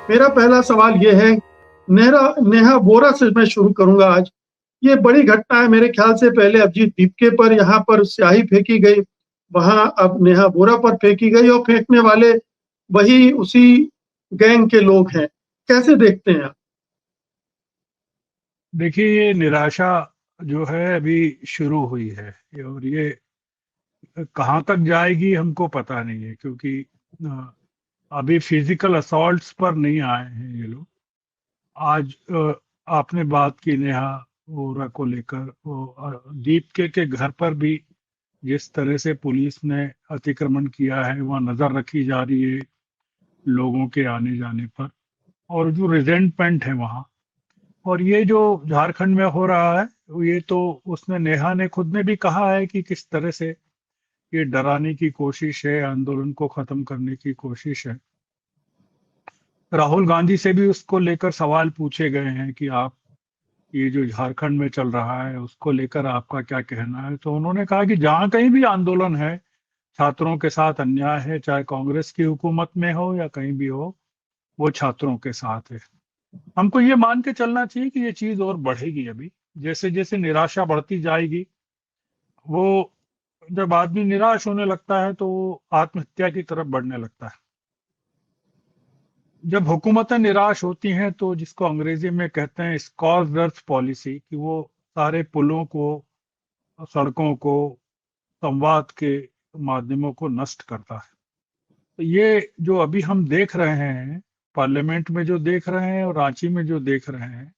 मेरा पहला सवाल ये है, नेहा बोरा से मैं शुरू करूंगा आज। ये बड़ी घटना है, मेरे ख्याल से पहले अभिजीत दीपके पर यहाँ पर स्याही फेंकी गई, वहां अब नेहा बोरा पर फेंकी गई और फेंकने वाले वही उसी गैंग के लोग हैं। कैसे देखते हैं आप? देखिए, ये निराशा जो है अभी शुरू हुई है। और ये कहाँ तक जाएगी हमको पता नहीं है, क्योंकि अ, अभी फिजिकल असॉल्ट्स पर नहीं आए हैं ये लोग। आज आपने बात की नेहा वोरा को लेकर, दीप के घर पर भी जिस तरह से पुलिस ने अतिक्रमण किया है, वहाँ नजर रखी जा रही है लोगों के आने जाने पर, और जो रिजेंटमेंट है वहाँ। और ये जो झारखंड में हो रहा है, ये तो उसने नेहा ने खुद ने भी कहा है कि किस तरह से ये डराने की कोशिश है, आंदोलन को खत्म करने की कोशिश है। राहुल गांधी से भी उसको लेकर सवाल पूछे गए हैं कि आप ये जो झारखंड में चल रहा है उसको लेकर आपका क्या कहना है। तो उन्होंने कहा कि जहां कहीं भी आंदोलन है, छात्रों के साथ अन्याय है, चाहे कांग्रेस की हुकूमत में हो या कहीं भी हो, वो छात्रों के साथ है। हमको ये मान के चलना चाहिए कि ये चीज और बढ़ेगी। अभी जैसे जैसे निराशा बढ़ती जाएगी, वो जब आदमी निराश होने लगता है तो वो आत्महत्या की तरफ बढ़ने लगता है। जब हुकूमतें निराश होती हैं तो जिसको अंग्रेजी में कहते हैं स्कॉर्च अर्थ पॉलिसी, कि वो सारे पुलों को, सड़कों को, संवाद के माध्यमों को नष्ट करता है। तो ये जो अभी हम देख रहे हैं, पार्लियामेंट में जो देख रहे हैं और रांची में जो देख रहे हैं,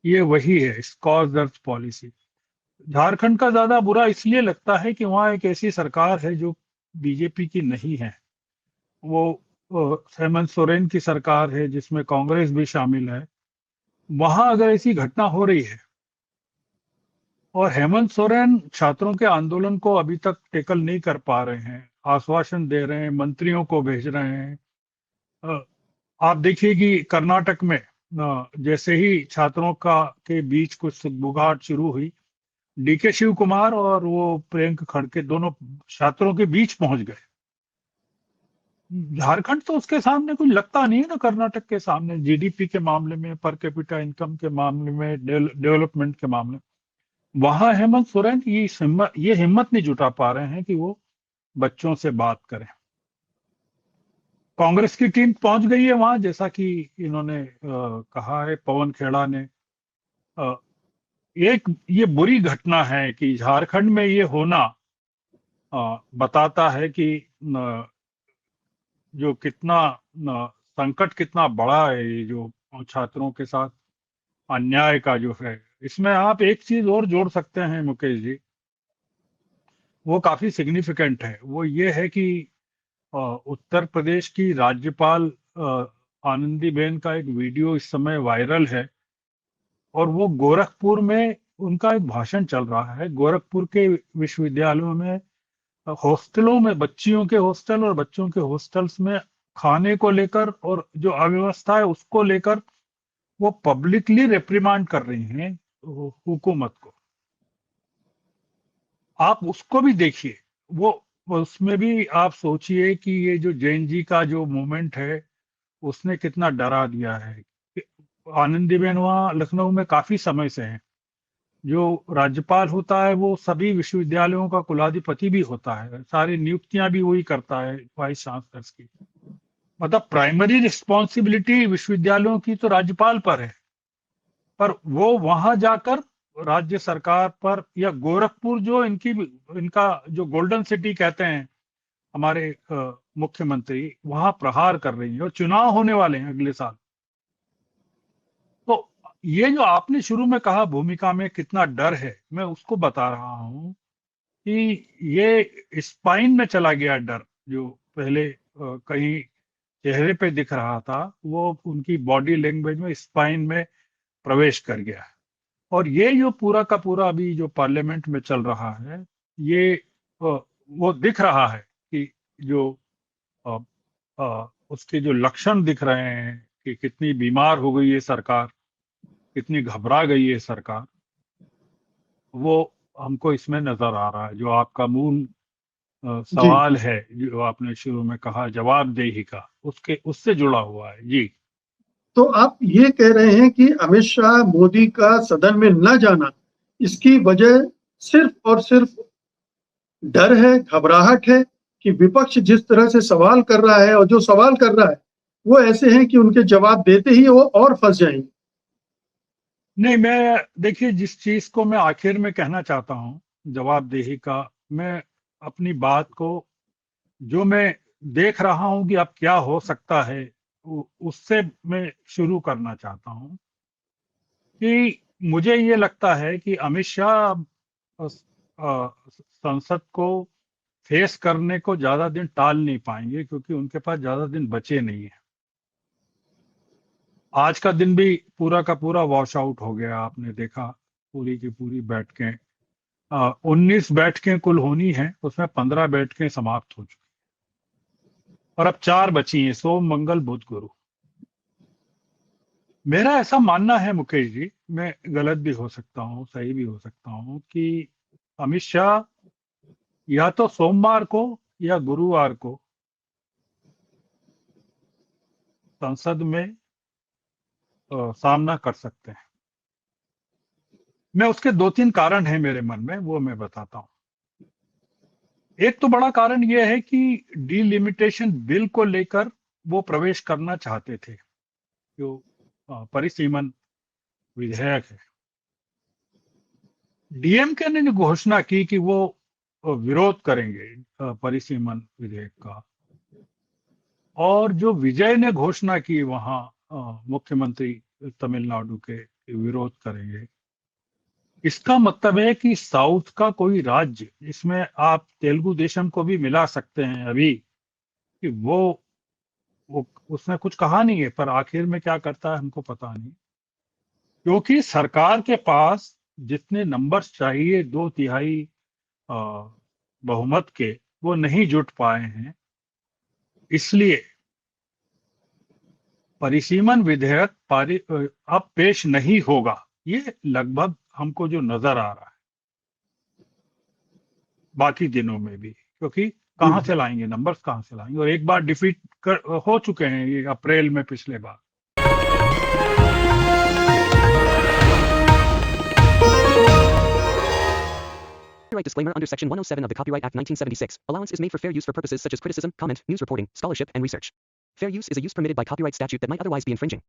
ये वही है, स्कॉर्च अर्थ पॉलिसी। झारखंड का ज्यादा बुरा इसलिए लगता है कि वहाँ एक ऐसी सरकार है जो बीजेपी की नहीं है। वो हेमंत सोरेन की सरकार है जिसमें कांग्रेस भी शामिल है। वहां अगर ऐसी घटना हो रही है, और हेमंत सोरेन छात्रों के आंदोलन को अभी तक टेकल नहीं कर पा रहे हैं, आश्वासन दे रहे हैं, मंत्रियों को भेज रहे हैं। अ, आप देखिए कि कर्नाटक में जैसे ही छात्रों का के बीच कुछ सुगबुगाहट शुरू हुई, डीके शिव कुमार और वो प्रियंक खड़के दोनों छात्रों के बीच पहुंच गए। झारखंड तो उसके सामने कुछ लगता नहीं है ना, कर्नाटक के सामने, जीडीपी के मामले में, पर कैपिटा इनकम के मामले में, डेवलपमेंट के मामले में। वहां हेमंत सोरेन ये हिम्मत नहीं जुटा पा रहे हैं कि वो बच्चों से बात करें। कांग्रेस की टीम पहुंच गई है वहां, जैसा कि इन्होंने कहा है, पवन खेड़ा ने। अ, एक ये बुरी घटना है कि झारखंड में ये होना बताता है कि जो कितना संकट कितना बड़ा है, ये जो छात्रों के साथ अन्याय का जो है। इसमें आप एक चीज और जोड़ सकते हैं मुकेश जी, वो काफी सिग्निफिकेंट है। वो ये है कि उत्तर प्रदेश की राज्यपाल आनंदीबेन का एक वीडियो इस समय वायरल है, और वो गोरखपुर में उनका एक भाषण चल रहा है। गोरखपुर के विश्वविद्यालयों में, हॉस्टलों में, बच्चियों के हॉस्टल और बच्चों के हॉस्टल्स में खाने को लेकर और जो अव्यवस्था है उसको लेकर वो पब्लिकली रिप्रिमांड कर रही हैं हुकूमत को। आप उसको भी देखिए। वो उसमें भी आप सोचिए कि ये जो जैन जी का जो मूवमेंट है, उसने कितना डरा दिया है। आनंदीबेन वहाँ लखनऊ में काफी समय से है। जो राज्यपाल होता है वो सभी विश्वविद्यालयों का कुलाधिपति भी होता है, सारी नियुक्तियां भी वही करता है, वाइस चांसलर्स की। मतलब प्राइमरी रिस्पॉन्सिबिलिटी विश्वविद्यालयों की तो राज्यपाल पर है, पर वो वहां जाकर राज्य सरकार पर, या गोरखपुर जो इनका जो गोल्डन सिटी कहते हैं हमारे मुख्यमंत्री, वहां प्रहार कर रही है। और चुनाव होने वाले हैं अगले साल। तो ये जो आपने शुरू में कहा भूमिका में कितना डर है, मैं उसको बता रहा हूं कि ये स्पाइन में चला गया डर। जो पहले कहीं चेहरे पे दिख रहा था, वो उनकी बॉडी लैंग्वेज में, स्पाइन में प्रवेश कर गया। और ये जो पूरा का पूरा अभी जो पार्लियामेंट में चल रहा है, ये वो दिख रहा है कि जो अ, उसके जो लक्षण दिख रहे हैं कि कितनी बीमार हो गई है सरकार, कितनी घबरा गई है सरकार, वो हमको इसमें नजर आ रहा है। जो आपका मूल जी, सवाल है, जो आपने शुरू में कहा जवाबदेही का, उसके उससे जुड़ा हुआ है जी। तो आप ये कह रहे हैं कि अमित शाह मोदी का सदन में न जाना, इसकी वजह सिर्फ और सिर्फ डर है, घबराहट है कि विपक्ष जिस तरह से सवाल कर रहा है और जो सवाल कर रहा है वो ऐसे हैं कि उनके जवाब देते ही वो और फंस जाएंगे। नहीं, मैं देखिए जिस चीज को मैं आखिर में कहना चाहता हूँ जवाबदेही का, मैं अपनी बात को जो मैं देख रहा हूँ कि अब क्या हो सकता है उससे मैं शुरू करना चाहता हूँ कि मुझे ये लगता है कि अमित शाह संसद को फेस करने को ज्यादा दिन टाल नहीं पाएंगे क्योंकि उनके पास ज्यादा दिन बचे नहीं है। आज का दिन भी पूरा का पूरा वॉश आउट हो गया, आपने देखा पूरी की पूरी बैठकें 19 बैठकें कुल होनी है, उसमें 15 बैठकें समाप्त हो चुकी और अब 4 बची हैं, सोम मंगल बुध गुरु। मेरा ऐसा मानना है मुकेश जी, मैं गलत भी हो सकता हूँ सही भी हो सकता हूँ, कि अमित शाह या तो सोमवार को या गुरुवार को संसद में सामना कर सकते हैं। मैं उसके 2-3 कारण हैं मेरे मन में, वो मैं बताता हूँ। एक तो बड़ा कारण यह है कि डिलिमिटेशन बिल को लेकर वो प्रवेश करना चाहते थे, जो परिसीमन विधेयक है। डीएमके ने घोषणा की कि वो विरोध करेंगे परिसीमन विधेयक का, और जो विजय ने घोषणा की वहां मुख्यमंत्री तमिलनाडु के विरोध करेंगे। इसका मतलब है कि साउथ का कोई राज्य, इसमें आप तेलुगु देशम को भी मिला सकते हैं अभी, कि वो उसने कुछ कहा नहीं है, पर आखिर में क्या करता है हमको पता नहीं, क्योंकि सरकार के पास जितने नंबर्स चाहिए 2/3 अ, बहुमत के, वो नहीं जुट पाए हैं। इसलिए परिसीमन विधेयक अब पेश नहीं होगा, ये लगभग हमको जो नजर आ रहा है बाकी दिनों में भी, क्योंकि कहाँ से लाएंगे नंबर्स, कहाँ से लाएंगे, और एक बार डिफीट हो चुके हैं ये अप्रैल में पिछले बार। Copyright disclaimer under Section 107 of the Copyright Act 1976. Allowance is made for fair use for purposes such as criticism, comment, news reporting, scholarship, and research. Fair use is a use permitted by copyright statute that might otherwise be infringing.